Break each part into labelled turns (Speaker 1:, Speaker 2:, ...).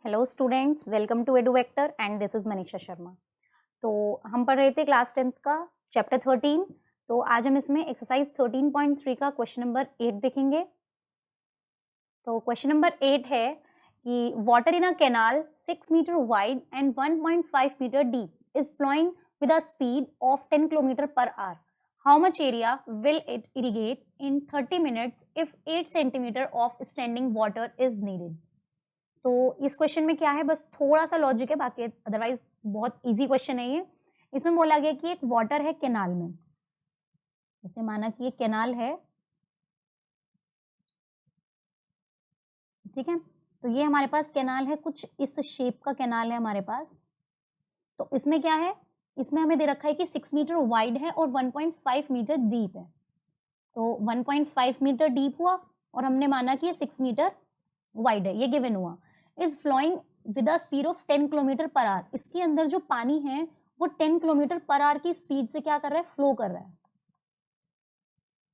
Speaker 1: Hello students, welcome to Edu Vector and this is Manisha Sharma. तो हम पढ़ रहे थे क्लास 10th का चैप्टर 13। तो आज हम इसमें एक्सरसाइज 13.3 का क्वेश्चन नंबर 8 देखेंगे। तो क्वेश्चन नंबर 8 है कि water in a canal 6 metre wide and 1.5 metre deep is flowing with a speed of 10 kilometre per hour. How much area will it irrigate in 30 minutes if 8 centimetre of standing water is needed. तो इस question में क्या है, बस थोड़ा सा logic है, बाकी अदरवाइज बहुत इजी क्वेश्चन है ये। इसमें बोला गया कि एक वाटर है कैनाल में, जैसे माना कि ये कैनाल है, ठीक है। तो ये हमारे पास कैनाल है, कुछ इस शेप का कैनाल है हमारे पास। तो इसमें क्या है, इसमें हमें दे रखा है कि 6 मीटर वाइड है और 1.5 मीटर डीप है। तो 1.5 मीटर डीप हुआ और हमने माना कि ये 6 मीटर वाइड है, ये गिवन हुआ। Is flowing with a speed of 10 kilometre per hour. इसके अंदर जो पानी है वो 10 किलोमीटर पर आवर की स्पीड से क्या कर रहा है, फ्लो कर रहा है,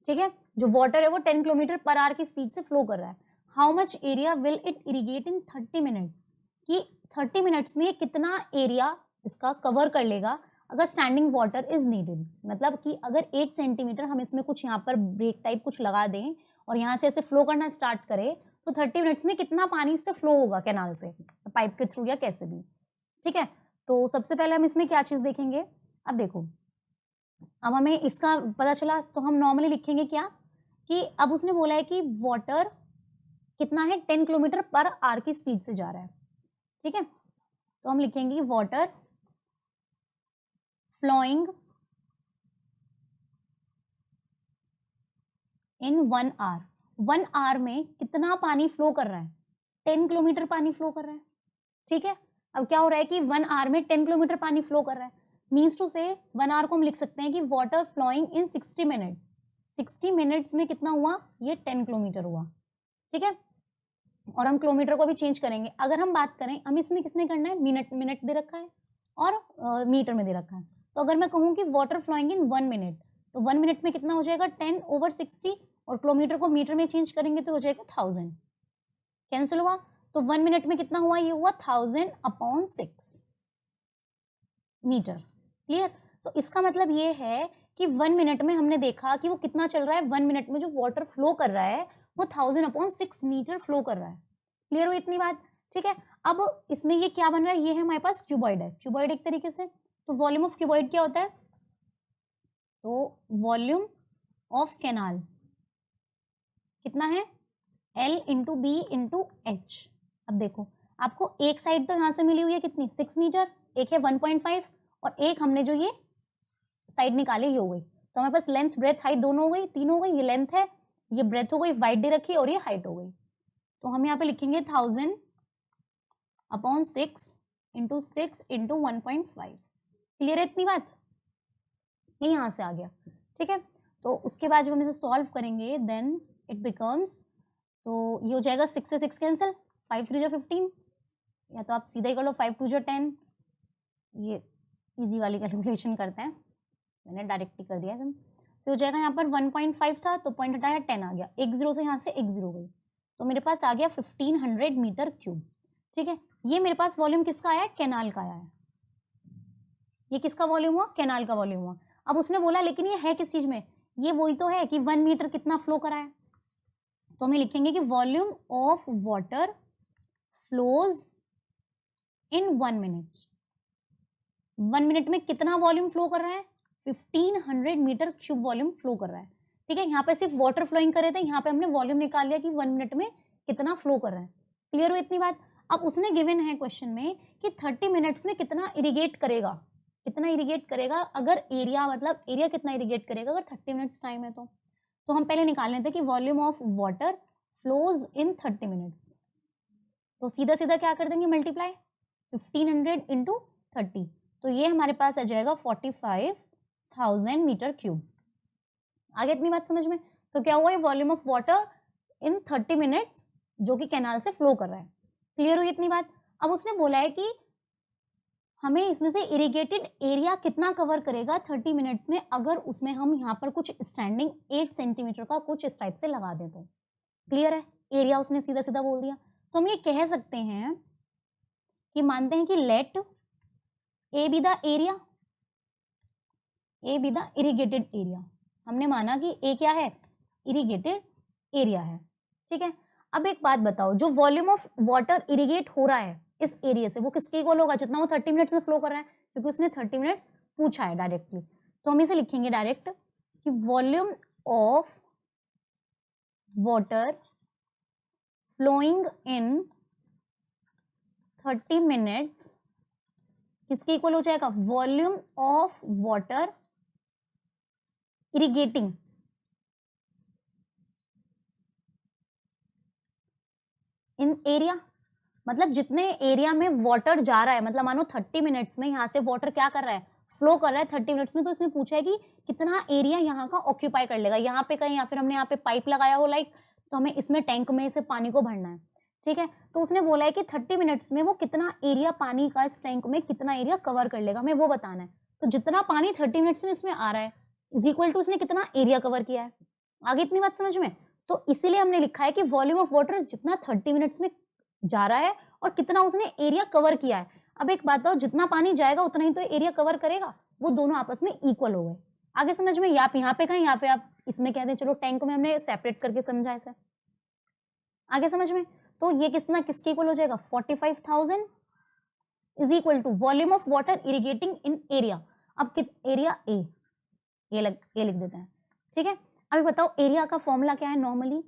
Speaker 1: ठीक है। जो वाटर है वो 10 किलोमीटर पर आवर की स्पीड से फ्लो कर रहा है। How much area will it irrigate in 30 minutes, कि 30 मिनट्स में ये कितना एरिया इसका कवर कर लेगा अगर स्टैंडिंग वाटर इज नीडेड। मतलब कि अगर 8 सेंटीमीटर हम इसमें कुछ यहाँ पर ब्रेक टाइप कुछ लगा दें और यहाँ से ऐसे फ्लो करना स्टार्ट करें तो 30 मिनट्स में कितना पानी इससे फ्लो होगा कैनाल से, पाइप के थ्रू या कैसे भी, ठीक है। तो सबसे पहले हम इसमें क्या चीज देखेंगे, अब देखो, अब हमें इसका पता चला तो हम नॉर्मली लिखेंगे क्या, कि अब उसने बोला है कि वाटर कितना है, 10 किलोमीटर पर आवर की स्पीड से जा रहा है, ठीक है। तो हम लिखेंगे water flowing in 1 hour. 1 hour में कितना पानी फ्लो कर रहा है, 10 किलोमीटर पानी फ्लो कर रहा है, ठीक है। अब क्या हो रहा है कि 1 आवर में 10 किलोमीटर पानी फ्लो कर रहा है, मीन्स टू से 1 आवर को हम लिख सकते हैं कि water flowing in 60 minutes. 60 minutes में कितना हुआ, ये 10 किलोमीटर हुआ, ठीक है। और हम किलोमीटर को भी चेंज करेंगे। अगर हम बात करें, हम इसमें किसने करना है, मिनट मिनट दे रखा है और मीटर में दे रखा है। तो अगर मैं कहूँ कि वाटर फ्लोइंग इन 1 मिनट, तो 1 मिनट में कितना हो जाएगा, 10/60, और किलोमीटर को मीटर में चेंज करेंगे तो हो जाएगा 1000। कैंसिल हुआ, तो 1 मिनट में कितना हुआ, ये हुआ 1000/6 मीटर। क्लियर। तो इसका मतलब ये है कि 1 मिनट में हमने देखा कि वो कितना चल रहा है, 1 मिनट में जो वाटर फ्लो कर रहा है वो 1000/6 मीटर फ्लो कर रहा है। क्लियर हुई इतनी बात, ठीक है। अब इसमें ये क्या बन रहा है, ये है हमारे पास क्यूबॉइड है, क्यूबॉइड एक तरीके से। तो वॉल्यूम ऑफ क्यूबॉइड क्या होता है, तो वॉल्यूम ऑफ कैनाल कितना है, L/B/H। अब देखो, आपको एक साइड तो यहां से मिली हुई है कितनी, 6 मीटर, एक है 1.5, और एक हमने जो ये साइड निकाली ये हो गई। तो हमारे पास लेंथ ब्रेथ हाइट दोनों हो गई, तीन हो गई, ये लेंथ है, ये ब्रेथ हो गई, वाइड दे रखी और ये हाइट हो गई। तो हम यहाँ पे लिखेंगे 1000/6 × 6 × 1.5। क्लियर है इतनी बात, ये यहाँ से आ गया, ठीक है। तो उसके बाद जब हम इसे सॉल्व करेंगे देन इट बिकम्स, तो ये हो जाएगा 6 से 6 कैंसिल, 5 3 × 15, या तो आप सीधा ही कर लो 5 2 × 10। ये इजी वाली कैलकुलेशन करते हैं, मैंने डायरेक्ट ही कर दिया एकदम। तो हो जाएगा यहाँ पर 1.5 था तो पॉइंट हटाया 10 आ गया, एक जीरो से यहाँ से एक जीरो गई, तो मेरे पास आ गया 1500 मीटर क्यूब, ठीक है। ये मेरे पास वॉल्यूम किसका आया है, कैनाल का आया है। ये किसका वॉल्यूम हुआ, कैनाल का वॉल्यूम हुआ। अब उसने बोला लेकिन ये है किस चीज में, ये वही तो है कि 1 मीटर कितना फ्लो करा है। तो हम लिखेंगे कि volume of water flows in 1 minute. 1 minute में कितना वॉल्यूम फ्लो कर रहा है, 1500 मीटर क्यूब वॉल्यूम फ्लो कर रहा है, ठीक है। यहाँ पे सिर्फ वाटर फ्लोइंग कर रहे थे, यहाँ पे हमने वॉल्यूम निकाल लिया कि 1 मिनट में कितना फ्लो कर रहा है। क्लियर हो इतनी बात। अब उसने गिवन है क्वेश्चन में कि 30 मिनट्स में कितना इरिगेट करेगा, कितना इरिगेट करेगा, अगर एरिया, मतलब एरिया कितना इरिगेट करेगा अगर 30 मिनट्स टाइम है तो हम पहले निकाल लेते हैं कि volume of water flows in 30 minutes. तो सीधा सीधा क्या कर देंगे, मल्टीप्लाई 1500 × 30, तो ये हमारे पास आ जाएगा 45,000 मीटर क्यूब। आगे इतनी बात समझ में। तो क्या हुआ, ये volume of water in 30 minutes जो कि कैनाल से फ्लो कर रहा है। क्लियर हुई इतनी बात। अब उसने बोला है कि हमें इसमें से इरिगेटेड एरिया कितना कवर करेगा 30 मिनट्स में, अगर उसमें हम यहाँ पर कुछ स्टैंडिंग 8 सेंटीमीटर का कुछ इस टाइप से लगा दें तो। क्लियर है, एरिया उसने सीधा सीधा बोल दिया। तो हम ये कह सकते हैं कि मानते हैं कि let A be the area, A be the irrigated area. हमने माना कि ए क्या है, इरिगेटेड एरिया है, ठीक है। अब एक बात बताओ, जो वॉल्यूम ऑफ वाटर इरिगेट हो रहा है इस एरिया से वो किसके इक्वल होगा, जितना वो 30 मिनट्स में फ्लो कर रहा है, क्योंकि उसने 30 मिनट्स पूछा है डायरेक्टली। तो हम इसे लिखेंगे डायरेक्ट कि volume of water flowing in 30 minutes किसके इक्वल हो जाएगा, volume of water irrigating in area. मतलब जितने एरिया में वाटर जा रहा है, मतलब मानो 30 मिनट्स में यहाँ से वाटर क्या कर रहा है, फ्लो कर रहा है 30 मिनट्स में, तो उसने पूछा है कि कितना एरिया यहाँ का ऑक्यूपाई कर लेगा, यहाँ पे कहीं, या फिर हमने यहाँ पे पाइप लगाया हो लाइक, तो हमें इसमें टैंक में से पानी को भरना है, ठीक है। तो उसने बोला है कि 30 मिनट्स में वो कितना एरिया पानी का इस टैंक में कितना एरिया कवर कर लेगा, हमें वो बताना है। तो जितना पानी 30 मिनट्स में इसमें आ रहा है इज इक्वल टू उसने कितना एरिया कवर किया है। आगे इतनी बात समझ में? तो इसीलिए हमने लिखा है कि वॉल्यूम ऑफ वाटर जितना 30 मिनट्स में जा रहा है और कितना उसने एरिया कवर किया है। अब एक बात बताओ, जितना पानी जाएगा उतना ही तो एरिया कवर करेगा, वो दोनों आपस में इक्वल हो गए। आगे समझ में? आप यहाँ पे कहें, यहाँ पे आप इसमें कह दें, चलो टैंक में हमने सेपरेट करके समझा ऐसे। आगे समझ में? तो ये कितना किसके इक्वल हो जाएगा, 45,000 is equal to volume of water irrigating in area. अब एरिया ए, ये लिख देते हैं, ठीक है। अभी बताओ एरिया का फॉर्मूला क्या है, नॉर्मली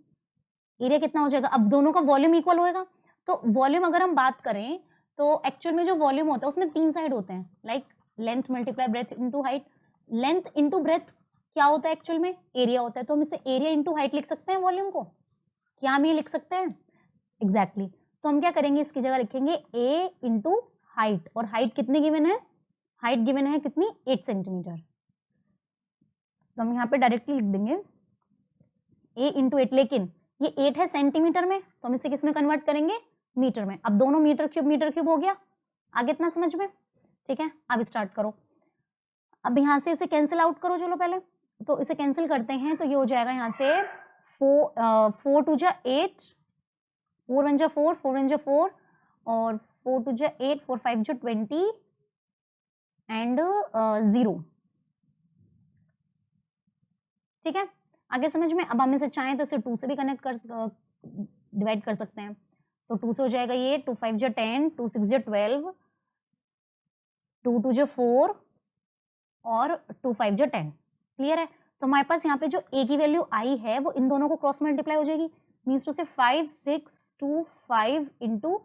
Speaker 1: एरिया कितना हो जाएगा, अब दोनों का वॉल्यूम इक्वल होएगा। तो वॉल्यूम अगर हम बात करें तो एक्चुअल में जो वॉल्यूम होता है उसमें 3 साइड होते हैं, like length multiply breath into height. Length into breadth क्या होता है एक्चुअल में, एरिया होता है। तो हम इसे एरिया इनटू हाइट लिख सकते हैं वॉल्यूम को, क्या हम ये लिख सकते हैं? एग्जैक्टली। तो हम क्या करेंगे, इसकी जगह लिखेंगे ए इंटू हाइट, और हाइट कितनी गिवन है, हाइट गिवन है कितनी, 8 सेंटीमीटर। तो हम यहाँ पे डायरेक्टली लिख देंगे ए इंटू 8, लेकिन ये 8 है सेंटीमीटर में, तो हम इसे किस में कन्वर्ट करेंगे, मीटर में। अब दोनों मीटर क्यूब हो गया। आगे इतना समझ में? ठीक है, अब स्टार्ट करो। अब यहाँ से इसे कैंसिल आउट करो, चलो पहले तो इसे कैंसिल करते हैं। तो ये हो जाएगा यहाँ से 4 2 जा 8, 4 1 जा 4, 4 1 जा 4, और 4 2 जा 8, 4 5 जा 20 एंड 0, ठीक है। आगे समझ में? अब हम इसे चाहें तो इसे 2 से भी कनेक्ट कर डिवाइड कर सकते हैं। तो 2 से हो जाएगा ये 2 5 जा 10, 2 6 जा 12, 2 2 जा 4 और 2 5 जा 10। क्लियर है? तो हमारे पास यहाँ पे जो a की वैल्यू आई है वो इन दोनों को क्रॉस मल्टीप्लाई हो जाएगी, मीन्स टू से 5 6 2 5 इंटू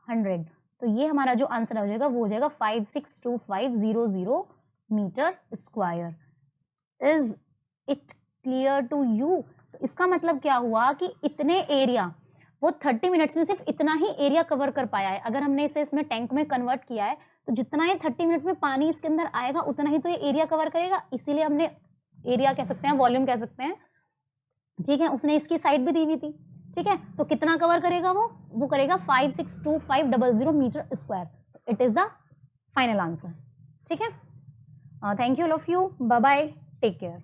Speaker 1: 100। तो ये हमारा जो आंसर हो जाएगा वो हो जाएगा 562,500 metre square. Is it clear to you? तो इसका मतलब क्या हुआ कि इतने एरिया वो 30 मिनट्स में सिर्फ इतना ही एरिया कवर कर पाया है। अगर हमने इसे इसमें टैंक में कन्वर्ट किया है तो जितना ये 30 मिनट में पानी इसके अंदर आएगा उतना ही तो ये एरिया कवर करेगा, इसीलिए हमने एरिया कह सकते हैं, वॉल्यूम कह सकते हैं, ठीक है। उसने इसकी साइड भी दी हुई थी, ठीक है। तो कितना कवर करेगा वो करेगा 562,500 metre square. It is the final answer, ठीक है। Thank you all of you, bye bye, take care.